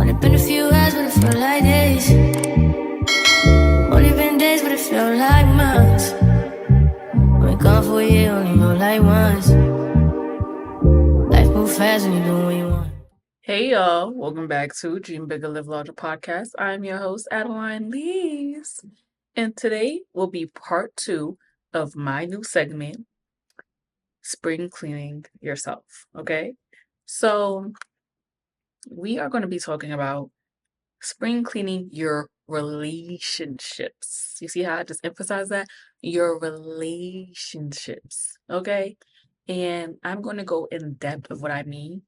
Only been a few hours, but it felt like days. Only been days, but it felt like months. When gone for a year, only know like once. Life moves fast when you do what you want. Hey y'all, welcome back to Dream Bigger Live Larger podcast. I'm your host, Adeline Lees. And today will be part 2 of my new segment, Spring Cleaning Yourself. Okay? So we are going to be talking about spring cleaning your relationships. You see how I just emphasize that? Your relationships. Okay? And I'm going to go in depth of what I mean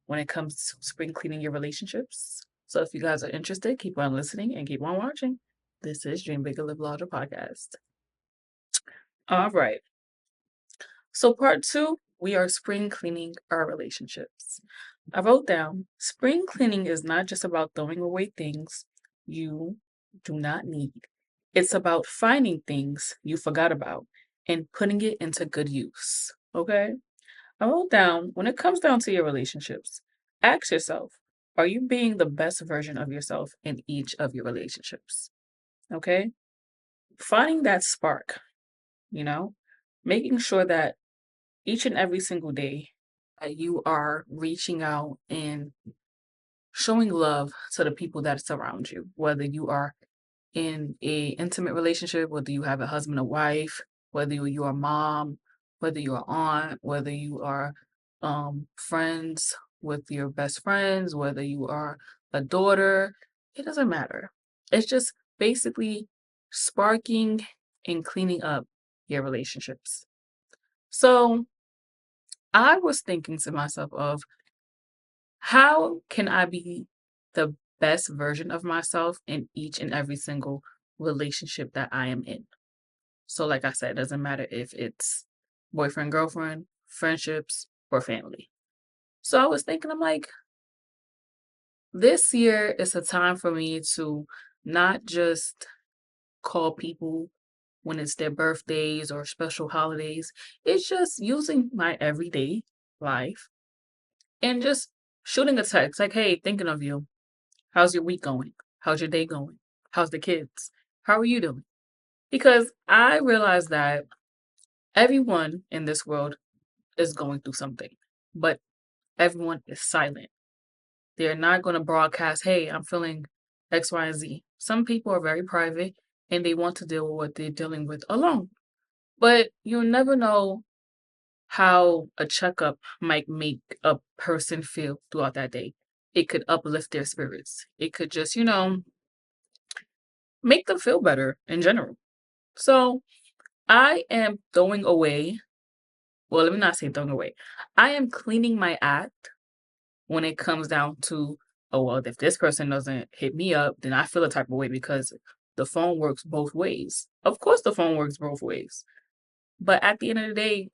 when it comes to spring cleaning your relationships. So if you guys are interested, keep on listening and keep on watching. This is Dream Bigger Live Larger podcast. All right. So part 2, we are spring cleaning our relationships. I wrote down, spring cleaning is not just about throwing away things you do not need. It's about finding things you forgot about and putting it into good use. Okay? I wrote down, when it comes down to your relationships, ask yourself, are you being the best version of yourself in each of your relationships? Okay? Finding that spark, making sure that each and every single day that you are reaching out and showing love to the people that surround you, whether you are in a intimate relationship, whether you have a husband or wife, whether you are a mom, whether you are aunt, whether you are friends with your best friends, whether you are a daughter, it doesn't matter. It's just basically sparking and cleaning up your relationships. So I was thinking to myself of how can I be the best version of myself in each and every single relationship that I am in? So, like I said, it doesn't matter if it's boyfriend, girlfriend, friendships, or family. So I was thinking, I'm like, this year is a time for me to not just call people when it's their birthdays or special holidays. It's just using my everyday life and just shooting a text like, hey, thinking of you. How's your week going? How's your day going? How's the kids? How are you doing? Because I realize that everyone in this world is going through something, but everyone is silent. They're not going to broadcast, hey, I'm feeling X, Y, and Z. Some people are very private and they want to deal with what they're dealing with alone. But you'll never know how a checkup might make a person feel throughout that day. It could uplift their spirits. It could just, make them feel better in general. So I am throwing away, well, let me not say throwing away. I am cleaning my act when it comes down to, oh, well, if this person doesn't hit me up, then I feel a type of way because the phone works both ways. Of course, the phone works both ways. But at the end of the day,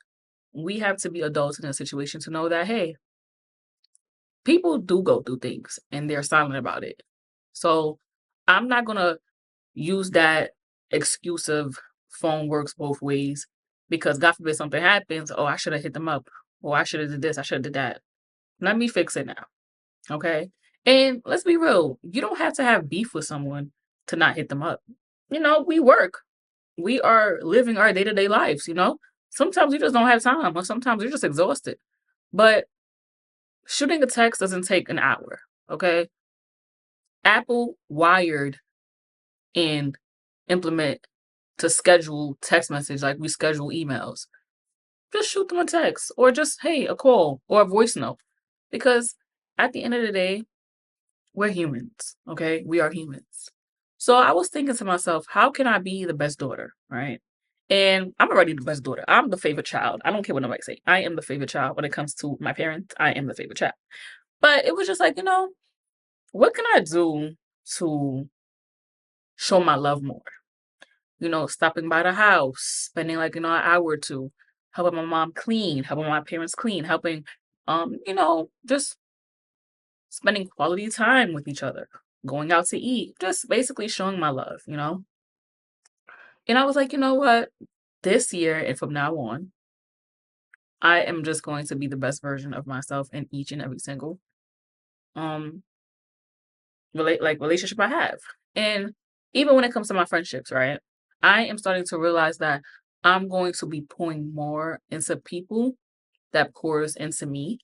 we have to be adults in a situation to know that, hey, people do go through things and they're silent about it. So I'm not going to use that excuse of phone works both ways because God forbid something happens. Oh, I should have hit them up. Or I should have did this. I should have did that. Let me fix it now. Okay. And let's be real. You don't have to have beef with someone to not hit them up. We work. We are living our day-to-day lives. Sometimes you just don't have time or sometimes you're just exhausted. But shooting a text doesn't take an hour. Okay. Apple wired and implement to schedule text message like we schedule emails. Just shoot them a text or just, hey, a call or a voice note. Because at the end of the day, we're humans, okay? We are humans. So I was thinking to myself, how can I be the best daughter, right? And I'm already the best daughter. I'm the favorite child. I don't care what nobody say. I am the favorite child when it comes to my parents. I am the favorite child. But it was just like, what can I do to show my love more? Stopping by the house, spending like, an hour or two, helping my mom clean, helping my parents clean, helping, just spending quality time with each other, going out to eat, just basically showing my love. And I was like, you know what? This year and from now on, I am just going to be the best version of myself in each and every single um relationship I have. And even when it comes to my friendships, right? I am starting to realize that I'm going to be pouring more into people that pours into me,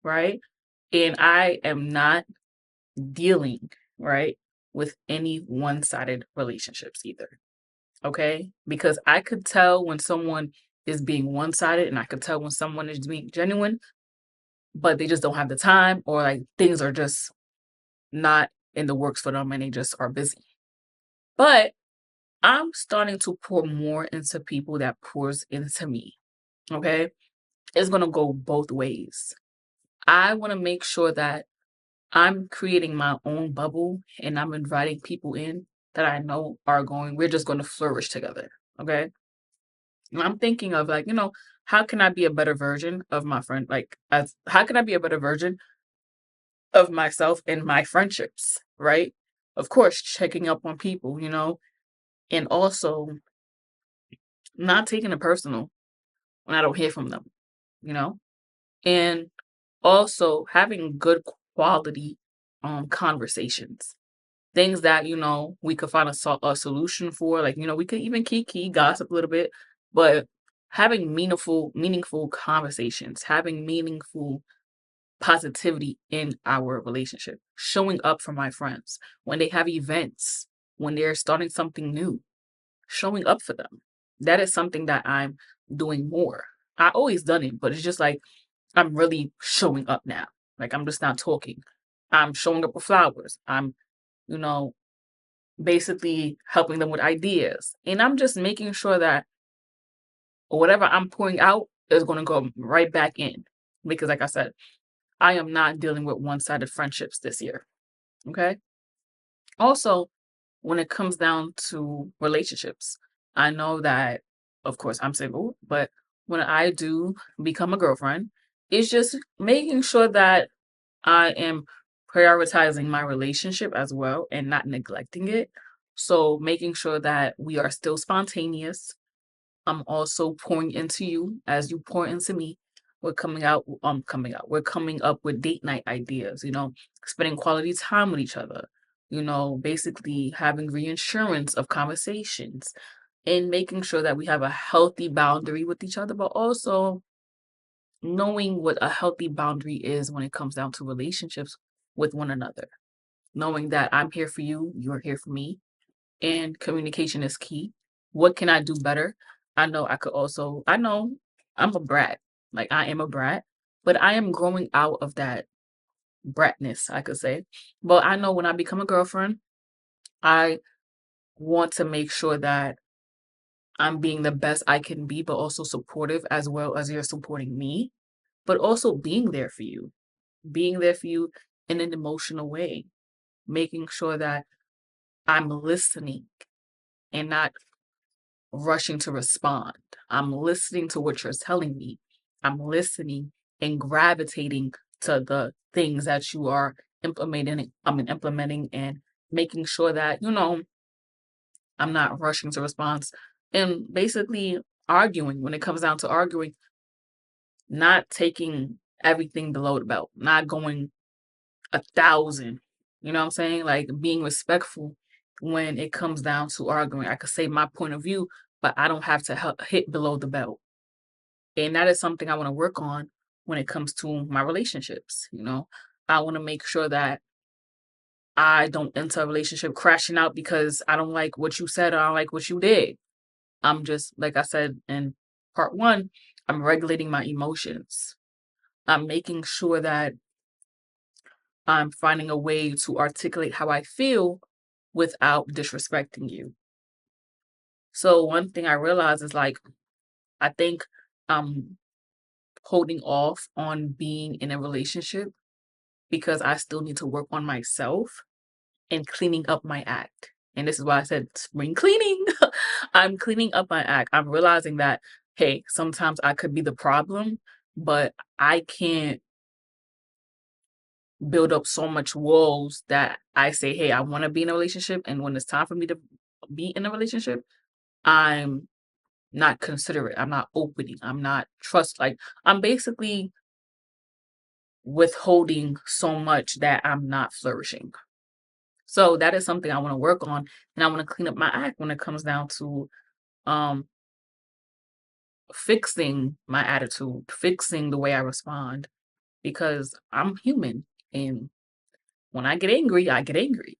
right? And I am not dealing, right, with any one-sided relationships either. Okay? Because I could tell when someone is being one-sided and I could tell when someone is being genuine, but they just don't have the time or like things are just not in the works for them and they just are busy. But I'm starting to pour more into people that pours into me. Okay? It's going to go both ways. I want to make sure that I'm creating my own bubble and I'm inviting people in that I know we're just going to flourish together. Okay? And I'm thinking of like, how can I be a better version of my friend? Like, how can I be a better version of myself in my friendships? Right? Of course, checking up on people, and also not taking it personal when I don't hear from them, you know, and also having good quality conversations, things that we could find a solution for. Like we could even kiki gossip a little bit, but having meaningful conversations, having meaningful positivity in our relationship, showing up for my friends when they have events, when they're starting something new, showing up for them. That is something that I'm doing more. I always done it, but it's just like I'm really showing up now. Like I'm just not talking. I'm showing up with flowers. I'm, you know, basically helping them with ideas. And I'm just making sure that whatever I'm pouring out is going to go right back in. Because like I said, I am not dealing with one-sided friendships this year. Okay? Also, when it comes down to relationships, I know that, of course, I'm single, but when I do become a girlfriend, it's just making sure that I am prioritizing my relationship as well and not neglecting it. So, making sure that we are still spontaneous. I'm also pouring into you as you pour into me. We're coming up with date night ideas, spending quality time with each other, basically having reinsurance of conversations and making sure that we have a healthy boundary with each other, but also knowing what a healthy boundary is when it comes down to relationships with one another. Knowing that I'm here for you, you're here for me, and communication is key. What can I do better? I know I'm a brat. Like I am a brat, but I am growing out of that bratness, I could say. But I know when I become a girlfriend, I want to make sure that I'm being the best I can be, but also supportive as well as you're supporting me, but also being there for you in an emotional way, making sure that I'm listening and not rushing to respond. I'm listening to what you're telling me. I'm listening and gravitating to the things that you are implementing and making sure that, I'm not rushing to response and basically arguing when it comes down to arguing, not taking everything below the belt, not going 1,000. You know what I'm saying? Like being respectful when it comes down to arguing. I could say my point of view, but I don't have to hit below the belt. And that is something I want to work on when it comes to my relationships. I want to make sure that I don't enter a relationship crashing out because I don't like what you said or I don't like what you did. I'm just, like I said in part one, I'm regulating my emotions. I'm making sure that I'm finding a way to articulate how I feel without disrespecting you. So one thing I realized is like, I think I'm holding off on being in a relationship because I still need to work on myself and cleaning up my act. And this is why I said spring cleaning. I'm cleaning up my act. I'm realizing that, hey, sometimes I could be the problem, but I can't build up so much walls that I say, hey, I want to be in a relationship. And when it's time for me to be in a relationship, I'm not considerate. I'm not opening. I'm not like I'm basically withholding so much that I'm not flourishing. So that is something I want to work on, and I want to clean up my act when it comes down to fixing my attitude, fixing the way I respond, because I'm human, and when I get angry, I get angry.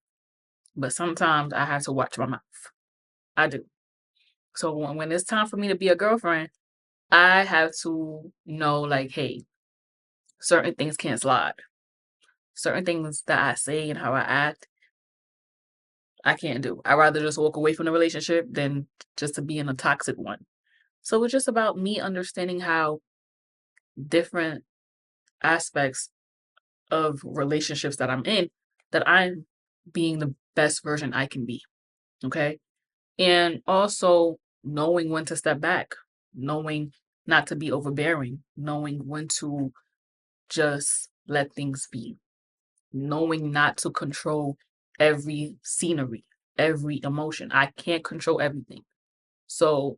But sometimes I have to watch my mouth. I do. So when it's time for me to be a girlfriend, I have to know, like, hey, certain things can't slide. Certain things that I say and how I act, I can't do. I'd rather just walk away from the relationship than just to be in a toxic one. So it's just about me understanding how different aspects of relationships that I'm in, that I'm being the best version I can be. Okay. And also knowing when to step back, knowing not to be overbearing, knowing when to just let things be, knowing not to control every scenery, every emotion. I can't control everything. So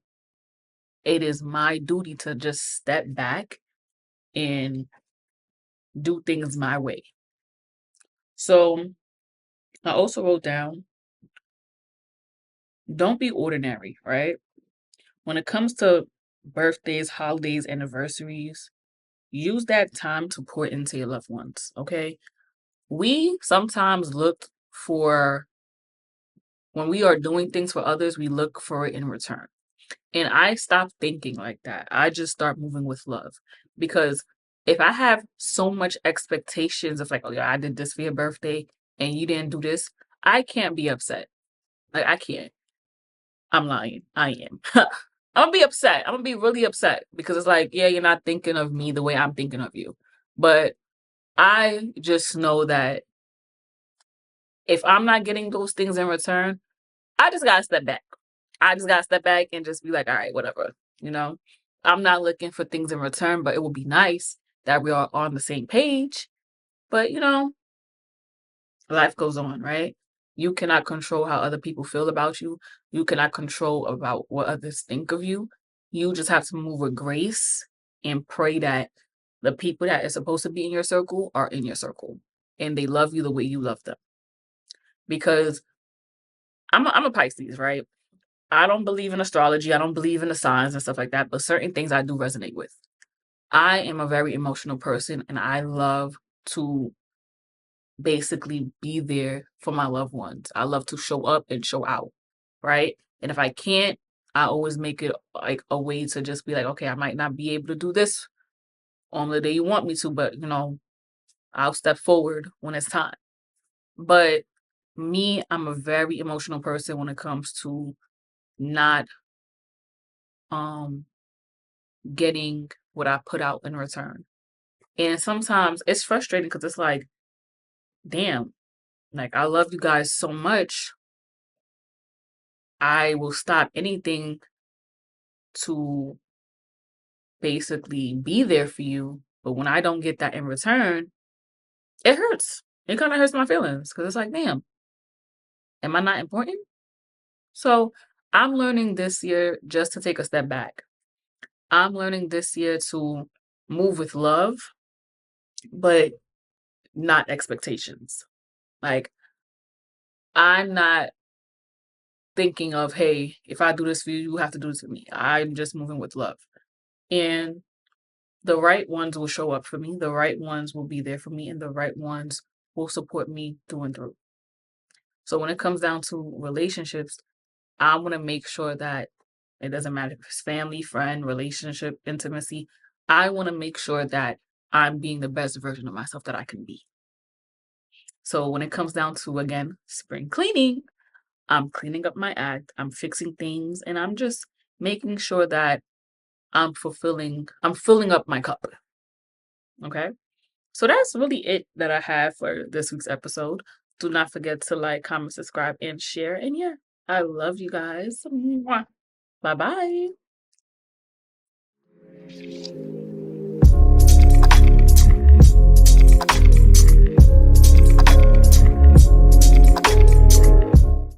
it is my duty to just step back and do things my way. So I also wrote down, don't be ordinary, right? When it comes to birthdays, holidays, anniversaries, use that time to pour into your loved ones, okay? We sometimes look for, when we are doing things for others, we look for it in return. And I stopped thinking like that. I just start moving with love. Because if I have so much expectations of like, oh yeah, I did this for your birthday and you didn't do this, I can't be upset. Like, I can't. I'm lying. I am. I'm gonna be upset. I'm gonna be really upset because it's like, yeah, you're not thinking of me the way I'm thinking of you. But I just know that if I'm not getting those things in return, I just gotta step back. I just gotta step back and just be like, all right, whatever. You know, I'm not looking for things in return, but it would be nice that we are on the same page. But life goes on, right? You cannot control how other people feel about you. You cannot control about what others think of you. You just have to move with grace and pray that the people that are supposed to be in your circle are in your circle and they love you the way you love them. Because I'm a Pisces, right? I don't believe in astrology. I don't believe in the signs and stuff like that, but certain things I do resonate with. I am a very emotional person and I love to basically be there for my loved ones. I love to show up and show out, right? And if I can't, I always make it like a way to just be like, okay, I might not be able to do this on the day you want me to, but I'll step forward when it's time. But me, I'm a very emotional person when it comes to not um getting what I put out in return. And sometimes it's frustrating because it's like, damn, like I love you guys so much. I will stop anything to basically be there for you. But when I don't get that in return, it hurts. It kind of hurts my feelings because it's like, damn, am I not important? So I'm learning this year just to take a step back. I'm learning this year to move with love, but not expectations. Like, I'm not thinking of, hey, if I do this for you, you have to do this for me. I'm just moving with love. And the right ones will show up for me. The right ones will be there for me. And the right ones will support me through and through. So when it comes down to relationships, I want to make sure that it doesn't matter if it's family, friend, relationship, intimacy. I want to make sure that I'm being the best version of myself that I can be. So when it comes down to, again, spring cleaning, I'm cleaning up my act, I'm fixing things, and I'm just making sure that I'm filling up my cup. Okay. So that's really it that I have for this week's episode. Do not forget to like, comment, subscribe, and share. And yeah, I love you guys. Bye bye.